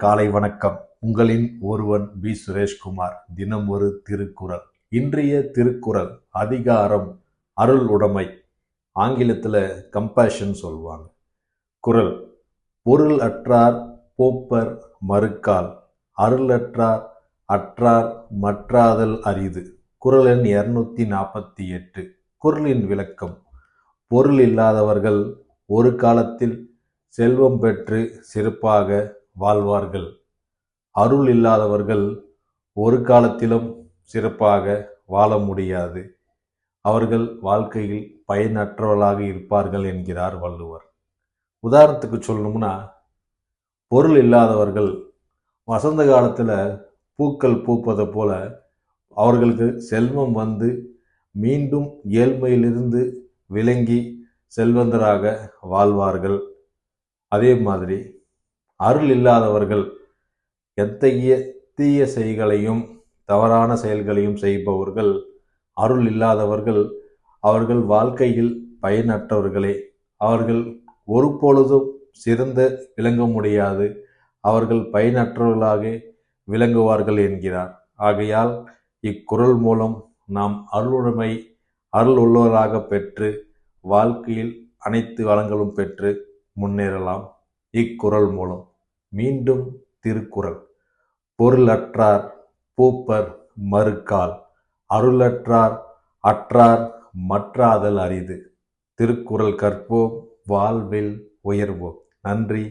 காலை வணக்கம். உங்களின் ஒருவன் பி சுரேஷ்குமார். தினம் ஒரு திருக்குறள். இன்றைய திருக்குறள் அதிகாரம் அருள் உடைமை. ஆங்கிலத்தில் கம்பேஷன் சொல்லுவாங்க. குறள்: பொருள் அற்றார் போப்பர் மறுக்கால், அருளற்றார் அற்றார் மற்றாதல் அரிது. குறள் எண் 248. குறளின் விளக்கம்: பொருள் இல்லாதவர்கள் ஒரு காலத்தில் செல்வம் பெற்று சிறப்பாக வாழ்வார்கள். அருள் இல்லாதவர்கள் ஒரு காலத்திலும் சிறப்பாக வாழ முடியாது. அவர்கள் வாழ்க்கையில் பயனற்றவர்களாக இருப்பார்கள் என்கிறார் வள்ளுவர். உதாரணத்துக்கு சொல்லணும்னா, பொருள் இல்லாதவர்கள் வசந்த காலத்தில் பூக்கள் பூப்பதை போல அவர்களுக்கு செல்வம் வந்து மீண்டும் ஏழ்மையிலிருந்து விளங்கி செல்வந்தராக வாழ்வார்கள். அதே மாதிரி அருள் இல்லாதவர்கள் எத்தகைய தீய செயல்களையும் தவறான செயல்களையும் செய்பவர்கள். அருள் இல்லாதவர்கள் அவர்கள் வாழ்க்கையில் பயனற்றவர்களே. அவர்கள் ஒரு பொழுதும் சிறந்த விளங்க முடியாது. அவர்கள் பயனற்றவர்களாக விளங்குவார்கள் என்கிறார். ஆகையால் இக்குறள் மூலம் நாம் அருள் உள்ளவராக பெற்று வாழ்க்கையில் அனைத்து வளங்களும் பெற்று முன்னேறலாம். இக்குறள் மூலம் மீண்டும் திருக்குறள்: பொருள் அற்றார் பூப்பர் மறுக்கால், அருளற்றார் அற்றார் மற்றாதல் அரிது. திருக்குறள் கற்போம், வாழ்வில் உயர்வோம். நன்றி.